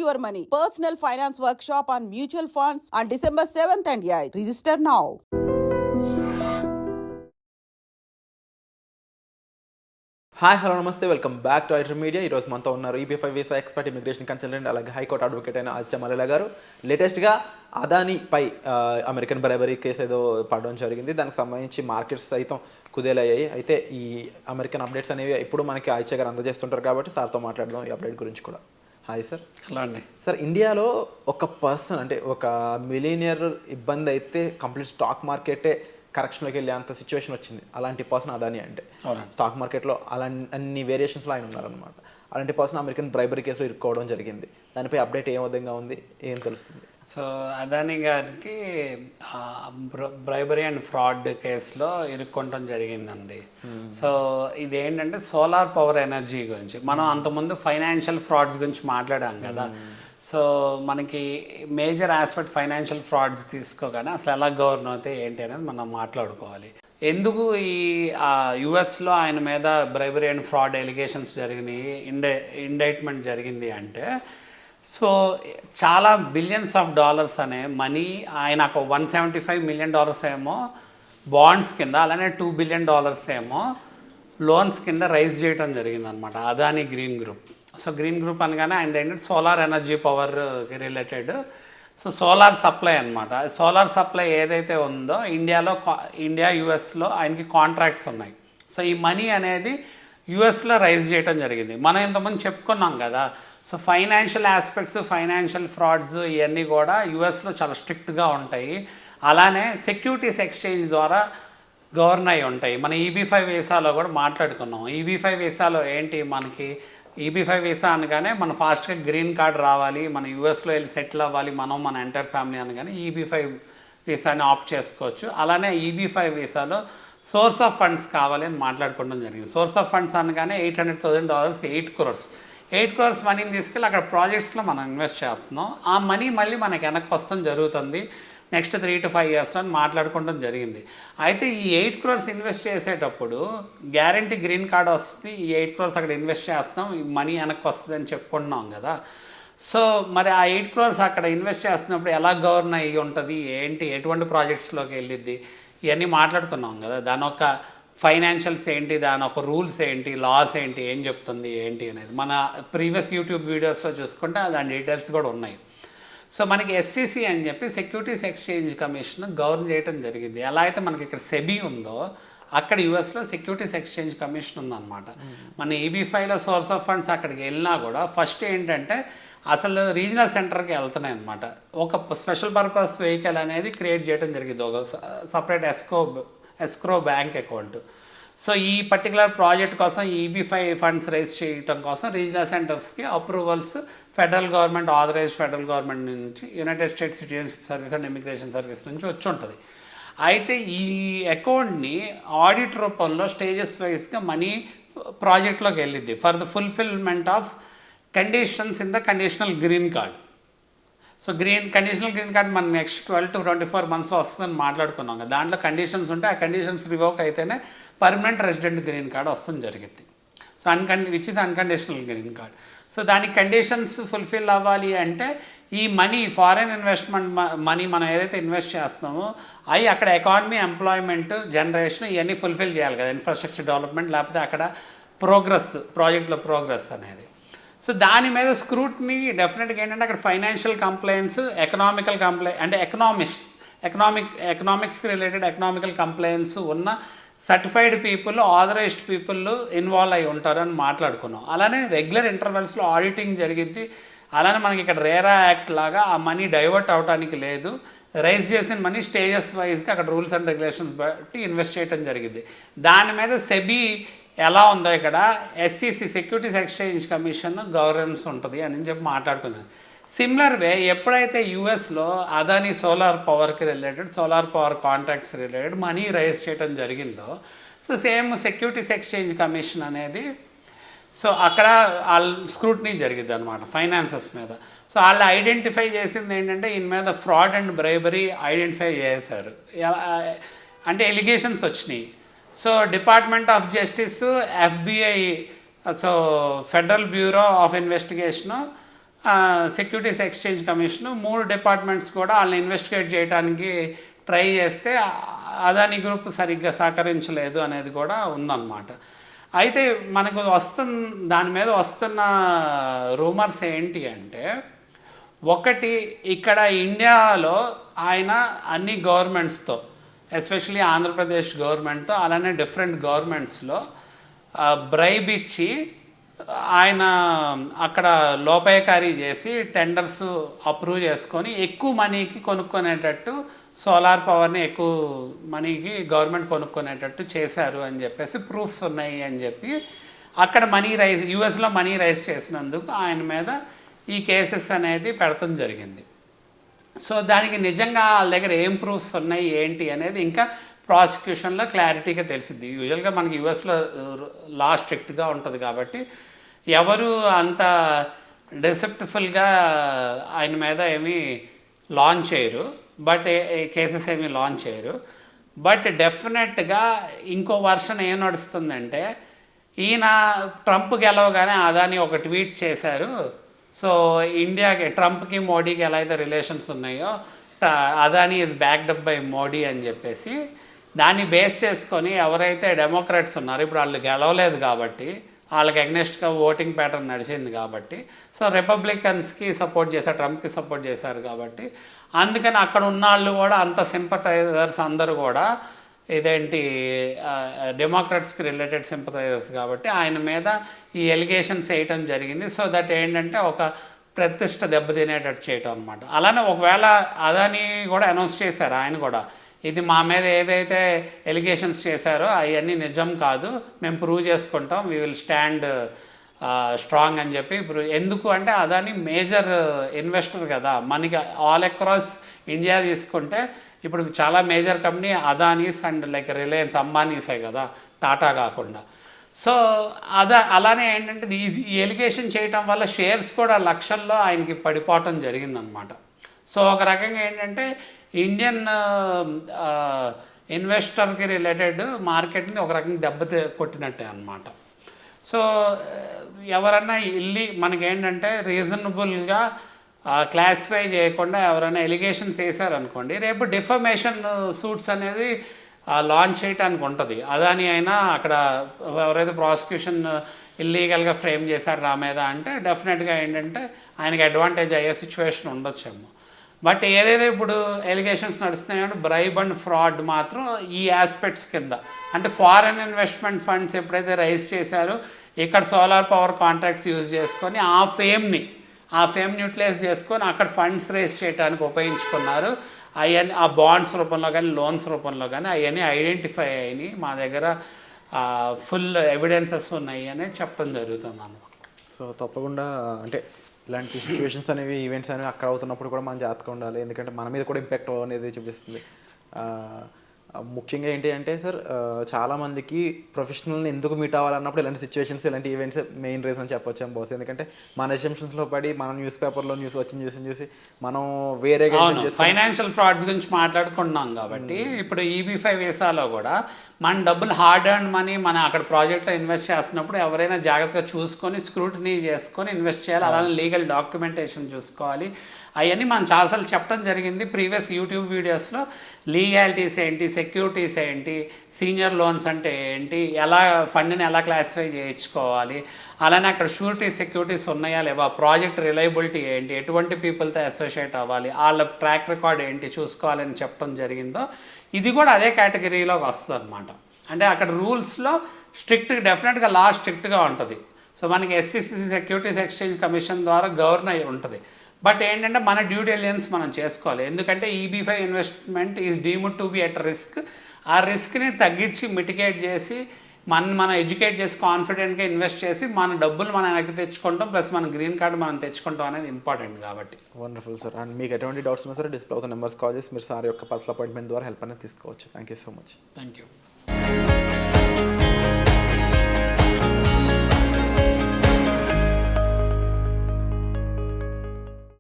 your money. Personal finance workshop on mutual funds on December 7th and 8th. Register now. Hi hello నమస్తే, welcome back to ఐటర్ media. ఈరోజు మనతో ఉన్నారు EB5 visa expert, immigration consultant, అలాగే high court advocate అయిన ఆదిత్య మల్లెల గారు. లేటెస్ట్గా అదానీపై American bribery case ఏదో పడడం జరిగింది. దానికి సంబంధించి మార్కెట్స్ సైతం కుదేలయ్యాయి. అయితే ఈ అమెరికన్ అప్డేట్స్ అనేవి ఇప్పుడు మనకి ఆదిత్య గారు అందజేస్తుంటారు కాబట్టి సార్తో మాట్లాడదాం ఈ అప్డేట్ గురించి కూడా. Hi sir. హలో అండి. సార్, ఇండియాలో ఒక పర్సన్ అంటే ఒక మిలీనియర్ ఇబ్బంది అయితే కంప్లీట్ స్టాక్ మార్కెటే కరెక్షన్లోకి వెళ్ళే అంత సిచ్యువేషన్ వచ్చింది. అలాంటి పర్సన్ అదాని అంటే స్టాక్ మార్కెట్లో అన్ని వేరియేషన్స్లో ఆయన ఉన్నారనమాట. అలాంటి పర్సన్ అమెరికన్ బ్రైబరీ కేసులో ఇరుక్కోవడం జరిగింది. దానిపై అప్డేట్ ఏ విధంగా ఉంది, ఏం తెలుస్తుంది? సో అదాని గారికి బ్రైబరీ అండ్ ఫ్రాడ్ కేసులో ఇరుక్కోవడం జరిగిందండి. సో ఇది ఏంటంటే సోలార్ పవర్ ఎనర్జీ గురించి మనం అంతకుముందు ఫైనాన్షియల్ ఫ్రాడ్స్ గురించి మాట్లాడాం కదా. సో మనకి మేజర్ ఆస్పెక్ట్ ఫైనాన్షియల్ ఫ్రాడ్స్ తీసుకోగానే అసలు ఎలా గవర్న్ అవుతాయి ఏంటి అనేది మనం మాట్లాడుకోవాలి. ఎందుకు ఈ యుఎస్లో ఆయన మీద బ్రైబరీ అండ్ ఫ్రాడ్ ఎలిగేషన్స్ జరిగినాయి, ఇండైట్మెంట్ జరిగింది అంటే, సో చాలా బిలియన్స్ ఆఫ్ డాలర్స్ అనే మనీ ఆయన ఒక $175 million ఏమో బాండ్స్ కింద, అలానే $2 billion ఏమో లోన్స్ కింద రైజ్ చేయడం జరిగిందనమాట Adani green group. So green group అనగానే ఆయన ఏంటంటే solar energy power related. So solar supply అనమాట. సోలార్ సప్లై ఏదైతే ఉందో ఇండియా యుఎస్లో ఆయనకి కాంట్రాక్ట్స్ ఉన్నాయి. సో ఈ మనీ అనేది యుఎస్లో రైజ్ చేయడం జరిగింది. మనం ఇంతకుముందు చెప్పుకున్నాం కదా. So financial aspects, financial frauds ఇవన్నీ కూడా యుఎస్లో చాలా స్ట్రిక్ట్గా ఉంటాయి. అలానే సెక్యూరిటీస్ ఎక్స్చేంజ్ ద్వారా గవర్న్ అయి ఉంటాయి. మన EB5 వీసాలో కూడా మాట్లాడుకున్నాం. EB5 వీసాలో ఏంటి, మనకి EB5 వీసా అనగానే మనం ఫాస్ట్గా గ్రీన్ కార్డ్ రావాలి, మన యూఎస్లో వెళ్ళి సెటిల్ అవ్వాలి మన ఎంటైర్ ఫ్యామిలీ అనగానే EB5 వీసాని ఆప్ట్ చేసుకోవచ్చు. అలానే EB5 వీసాలో సోర్స్ ఆఫ్ ఫండ్స్ కావాలి అని మాట్లాడుకోవడం జరిగింది. సోర్స్ ఆఫ్ ఫండ్స్ అనగానే $800,000, 8 crores మనీని తీసుకెళ్ళి అక్కడ ప్రాజెక్ట్స్లో మనం ఇన్వెస్ట్ చేస్తున్నాం. ఆ మనీ మళ్ళీ మనకి వెనక్కి వస్తాం జరుగుతుంది నెక్స్ట్ 3 to 5 yearsలో అని మాట్లాడుకోవడం జరిగింది. అయితే ఈ 8 crores ఇన్వెస్ట్ చేసేటప్పుడు గ్యారంటీ గ్రీన్ కార్డ్ వస్తుంది, ఈ 8 crores అక్కడ ఇన్వెస్ట్ చేస్తున్నాం, ఈ మనీ వెనక్కి వస్తుంది అని చెప్పుకుంటున్నాం కదా. సో మరి ఆ 8 crores అక్కడ ఇన్వెస్ట్ చేస్తున్నప్పుడు ఎలా గవర్న్ అయ్యి ఉంటుంది, ఏంటి, ఎటువంటి ప్రాజెక్ట్స్లోకి వెళ్ళిద్ది, ఇవన్నీ మాట్లాడుకున్నాం కదా. దాని ఒక ఫైనాన్షియల్స్ ఏంటి, దాని ఒక రూల్స్ ఏంటి, లాస్ ఏంటి, ఏం చెప్తుంది ఏంటి అనేది మన ప్రీవియస్ యూట్యూబ్ వీడియోస్లో చూసుకుంటే దాని డీటెయిల్స్ కూడా ఉన్నాయి. సో మనకి SEC అని చెప్పి సెక్యూరిటీస్ ఎక్స్చేంజ్ కమిషన్ గవర్న్ చేయడం జరిగింది. ఎలా అయితే మనకి ఇక్కడ సెబీ ఉందో అక్కడ యుఎస్లో సెక్యూరిటీస్ ఎక్స్చేంజ్ కమిషన్ ఉందన్నమాట. మన EB5లో సోర్స్ ఆఫ్ ఫండ్స్ అక్కడికి వెళ్ళినా కూడా ఫస్ట్ ఏంటంటే అసలు రీజనల్ సెంటర్కి వెళ్తున్నాయి అనమాట. ఒక స్పెషల్ పర్పస్ వెహికల్ అనేది క్రియేట్ చేయడం జరిగింది, ఒక separate escrow bank account. So ఈ పర్టికులర్ ప్రాజెక్ట్ కోసం EB5 ఫండ్స్ రైజ్ చేయడం కోసం రీజనల్ సెంటర్స్కి approvals federal government, authorized federal government నుంచి United States citizenship service and immigration service నుంచి వచ్చి ఉంటుంది. అయితే ఈ అకౌంట్ని ఆడిట్ రూపంలో స్టేజెస్ వైజ్గా మనీ ప్రాజెక్ట్లోకి వెళ్ళిద్ది for the fulfilment of conditions in the conditional green card. So conditional green card మన నెక్స్ట్ 12 to 24 monthsలో వస్తుందని మాట్లాడుకున్నాం కదా. దాంట్లో కండిషన్స్ ఉంటే ఆ కండిషన్స్ రివోక్ అయితేనే పర్మనెంట్ రెసిడెంట్ గ్రీన్ కార్డ్ వస్తుంది జరిగింది. So which is unconditional green card. So దానికి కండిషన్స్ ఫుల్ఫిల్ అవ్వాలి అంటే ఈ మనీ, ఫారెన్ ఇన్వెస్ట్మెంట్ మనీ మనం ఏదైతే ఇన్వెస్ట్ చేస్తామో అవి అక్కడ ఎకానమీ, ఎంప్లాయ్మెంట్ జనరేషన్ ఇవన్నీ ఫుల్ఫిల్ చేయాలి కదా, ఇన్ఫ్రాస్ట్రక్చర్ డెవలప్మెంట్, లేకపోతే అక్కడ ప్రాజెక్ట్లో ప్రోగ్రెస్ అనేది. సో దాని మీద స్క్రూట్నీ డెఫినెట్గా ఏంటంటే అక్కడ ఫైనాన్షియల్ కంప్లైంట్స్, ఎకనామికల్ అంటే ఎకనామిక్స్కి రిలేటెడ్ ఎకనామికల్ కంప్లైంట్స్ ఉన్న certified people, authorised people involve అయి ఉంటారని మాట్లాడుకున్నాం. అలానే రెగ్యులర్ ఇంటర్వెల్స్లో ఆడిటింగ్ జరిగింది. అలానే మనకి ఇక్కడ రేరా యాక్ట్ లాగా ఆ మనీ డైవర్ట్ అవడానికి లేదు. రైజ్ చేసిన మనీ స్టేజెస్ వైజ్గా అక్కడ రూల్స్ అండ్ రెగ్యులేషన్స్ బట్టి ఇన్వెస్ట్ చేయడం జరిగింది. దాని మీద సెబీ ఎలా ఉందో ఇక్కడ SEC securities exchange commission governance ఉంటుంది అని చెప్పి మాట్లాడుకున్నాను. సిమిలర్ వే ఎప్పుడైతే యుఎస్లో అదాని సోలార్ పవర్కి related, solar power contracts related money raise చేయడం జరిగిందో, so same securities exchange commission అనేది సో అక్కడ వాళ్ళ స్క్రూట్నీ జరిగింది అనమాట ఫైనాన్సెస్ మీద. సో వాళ్ళు ఐడెంటిఫై చేసింది ఏంటంటే ఈయన మీద ఫ్రాడ్ అండ్ బ్రైబరీ ఐడెంటిఫై చేశారు. అంటే ఎలిగేషన్స్ వచ్చినాయి. So department of justice, FBI, so federal bureau of investigation, securities exchange commission 3 departments కూడా వాళ్ళని ఇన్వెస్టిగేట్ చేయడానికి ట్రై చేస్తే అదాని గ్రూప్ సరిగ్గా సహకరించలేదు అనేది కూడా ఉందన్నమాట. అయితే మనకు దాని మీద వస్తున్న రూమర్స్ ఏంటి అంటే, ఒకటి ఇక్కడ ఇండియాలో ఆయన అన్ని గవర్నమెంట్స్తో, ఎస్పెషలీ ఆంధ్రప్రదేశ్ గవర్నమెంట్తో అలానే డిఫరెంట్ గవర్నమెంట్స్లో బ్రైబ్ ఇచ్చి ఆయన అక్కడ లోపాయకారీ చేసి టెండర్స్ అప్రూవ్ చేసుకొని ఎక్కువ మనీకి కొనుక్కునేటట్టు, సోలార్ పవర్ని ఎక్కువ మనీకి గవర్నమెంట్ కొనుక్కునేటట్టు చేశారు అని చెప్పేసి ప్రూఫ్స్ ఉన్నాయి అని చెప్పి అక్కడ యూఎస్లో మనీ రైజ్ చేసినందుకు ఆయన మీద ఈ కేసెస్ అనేది పెడతాం జరిగింది. సో దానికి నిజంగా వాళ్ళ దగ్గర ఏం ప్రూఫ్స్ ఉన్నాయి ఏంటి అనేది ఇంకా ప్రాసిక్యూషన్లో క్లారిటీగా తెలిసింది. యూజువల్గా మనకి యూఎస్లో లా స్ట్రిక్ట్గా ఉంటుంది కాబట్టి ఎవరు అంత డిసెప్టిఫుల్గా ఆయన మీద ఏమీ లాంచ్ చేయరు, బట్ కేసెస్ ఏమీ లాంచ్ చేయరు. బట్ డెఫినెట్గా ఇంకో వర్షన్ ఏం నడుస్తుందంటే, ఈయన ట్రంప్ గెలవగానే అదాని ఒక ట్వీట్ చేశారు. సో ఇండియాకి, ట్రంప్కి మోడీకి ఎలా అయితే రిలేషన్స్ ఉన్నాయో Adani is backed up by mod a అని చెప్పేసి దాన్ని బేస్ చేసుకొని ఎవరైతే డెమోక్రాట్స్ ఉన్నారో, ఇప్పుడు వాళ్ళు గెలవలేదు కాబట్టి వాళ్ళకి అగ్నెస్ట్గా ఓటింగ్ ప్యాటర్న్ నడిచింది కాబట్టి, సో రిపబ్లికన్స్కి సపోర్ట్ చేశారు, ట్రంప్కి సపోర్ట్ చేశారు కాబట్టి అందుకని అక్కడ ఉన్న వాళ్ళు కూడా అంత సింపటైజర్స్ అందరూ కూడా ఇదేంటి డెమోక్రాట్స్కి రిలేటెడ్ సింపటైజర్స్ కాబట్టి ఆయన మీద ఈ ఎలిగేషన్స్ వేయటం జరిగింది. సో దట్ ఏంటంటే ఒక ప్రతిష్ట దెబ్బతినేటట్టు చేయటం అనమాట. అలానే ఒకవేళ అదాని కూడా అనౌన్స్ చేశారు ఆయన కూడా, ఇది మా మీద ఏదైతే ఎలిగేషన్స్ చేశారో అవన్నీ నిజం కాదు, మేము ప్రూవ్ చేసుకుంటాం, వీ విల్ స్టాండ్ స్ట్రాంగ్ అని చెప్పి. ఎందుకు అంటే అదాని మేజర్ ఇన్వెస్టర్ కదా, మనకి ఆల్ అక్రాస్ ఇండియా తీసుకుంటే ఇప్పుడు చాలా major company Adanis and like Reliance, అంబానీసే కదా, టాటా కాకుండా. సో అలానే ఏంటంటే ఈ ఎలిగేషన్ చేయటం వల్ల షేర్స్ కూడా లక్షల్లో ఆయనకి పడిపోవటం జరిగిందనమాట. సో ఒక రకంగా ఏంటంటే ఇండియన్ ఇన్వెస్టర్కి రిలేటెడ్ మార్కెట్ని ఒక రకంగా కొట్టినట్టే అనమాట. సో ఎవరన్నా మనకేంటంటే రీజనబుల్గా క్లాసిఫై చేయకుండా ఎవరైనా ఎలిగేషన్స్ వేశారనుకోండి, రేపు డిఫమేషన్ సూట్స్ అనేది లాంచ్ చేయడానికి ఉంటుంది. అదాని అయినా అక్కడ ఎవరైతే ప్రాసిక్యూషన్ ఇల్లీగల్గా ఫ్రేమ్ చేశారు నా మీద అంటే డెఫినెట్గా ఏంటంటే ఆయనకి అడ్వాంటేజ్ అయ్యే సిచ్యువేషన్ ఉండొచ్చేమో. బట్ ఏదైతే ఇప్పుడు ఎలిగేషన్స్ నడుస్తున్నాయో బ్రైబ్ అండ్ ఫ్రాడ్ మాత్రం ఈ ఆస్పెక్ట్స్ కింద, అంటే ఫారెన్ ఇన్వెస్ట్మెంట్ ఫండ్స్ ఎప్పుడైతే రైజ్ చేశారో ఇక్కడ సోలార్ పవర్ కాంట్రాక్ట్స్ యూజ్ చేసుకొని ఆ ఫేమ్ని యూటిలైజ్ చేసుకొని అక్కడ ఫండ్స్ రైజ్ చేయడానికి ఉపయోగించుకున్నారు. అవన్నీ ఆ బాండ్స్ రూపంలో కానీ లోన్స్ రూపంలో కానీ అవన్నీ ఐడెంటిఫై అయినాయి, మా దగ్గర ఫుల్ ఎవిడెన్సెస్ ఉన్నాయి అని చెప్పడం జరుగుతుంది అన్నమాట. సో తప్పకుండా అంటే ఇలాంటి సిచ్యువేషన్స్ అనేవి, ఈవెంట్స్ అనేవి అక్కడ అవుతున్నప్పుడు కూడా మనం జాగ్రత్తగా ఉండాలి, ఎందుకంటే మన మీద కూడా ఇంపాక్ట్ అనేది చూపిస్తుంది. ముఖ్యంగా ఏంటి అంటే సార్, చాలామందికి ప్రొఫెషనల్ని ఎందుకు మీట్ అవ్వాలన్నప్పుడు ఇలాంటి సిచ్యువేషన్స్, ఇలాంటి ఈవెంట్స్ మెయిన్ రీజన్ చెప్పొచ్చాం బాస్. ఎందుకంటే మన అసంప్షన్స్లో పడి మనం న్యూస్ పేపర్లో న్యూస్ చూసి మనం వేరేగా ఫైనాన్షియల్ ఫ్రాడ్స్ గురించి మాట్లాడుకున్నాం కాబట్టి ఇప్పుడు EB-5 వీసాలో కూడా మన డబ్బులు హార్డ్ ఎర్న్ మనీ మన అక్కడ ప్రాజెక్ట్లో ఇన్వెస్ట్ చేస్తున్నప్పుడు ఎవరైనా జాగ్రత్తగా చూసుకొని స్క్రూటినీ చేసుకొని ఇన్వెస్ట్ చేయాలి. అలానే లీగల్ డాక్యుమెంటేషన్ చూసుకోవాలి. అవన్నీ మనం చాలాసార్లు చెప్పడం జరిగింది ప్రీవియస్ యూట్యూబ్ వీడియోస్లో. లీగాలిటీస్ ఏంటి, సెక్యూరిటీస్ ఏంటి, సీనియర్ లోన్స్ అంటే ఏంటి, ఎలా ఫండ్ని ఎలా క్లాసిఫై చేయించుకోవాలి, అలానే అక్కడ షూరిటీ సెక్యూరిటీస్ ఉన్నాయా లేవా, ప్రాజెక్ట్ రిలయబిలిటీ ఏంటి, ఎటువంటి పీపుల్తో అసోసియేట్ అవ్వాలి, వాళ్ళ ట్రాక్ రికార్డ్ ఏంటి చూసుకోవాలని చెప్పడం జరిగిందో ఇది కూడా అదే కేటగిరీలోకి వస్తుంది అనమాట. అంటే అక్కడ రూల్స్లో డెఫినెట్గా లా స్ట్రిక్ట్గా ఉంటుంది. సో మనకి SEC సెక్యూరిటీస్ ఎక్స్చేంజ్ కమిషన్ ద్వారా గవర్న్ అయి ఉంటుంది. బట్ ఏంటంటే మన డ్యూ డిలిజెన్స్ మనం చేసుకోవాలి. ఎందుకంటే EB-5 investment is deemed to be at risk. ఆ రిస్క్ని తగ్గించి మిటిగేట్ చేసి మనం ఎడ్యుకేట్ చేసి కాన్ఫిడెంట్గా ఇన్వెస్ట్ చేసి మన డబ్బులు మనం వెనక్కి తెచ్చుకుంటాం, ప్లస్ మన గ్రీన్ కార్డు మనం తెచ్చుకుంటాం అనేది ఇంపార్టెంట్ కాబట్టి. Wonderful sir. అండ్ మీకు ఎటువంటి డౌట్స్ ఉన్నా సరే డిస్ప్లే అవుతున్న నెంబర్స్ కాల్ చేసి మీరు సార్ యొక్క పర్సనల్ అపాయింట్మెంట్ ద్వారా హెల్ప్ అనేది తీసుకోవచ్చు. Thank you so much. Thank you.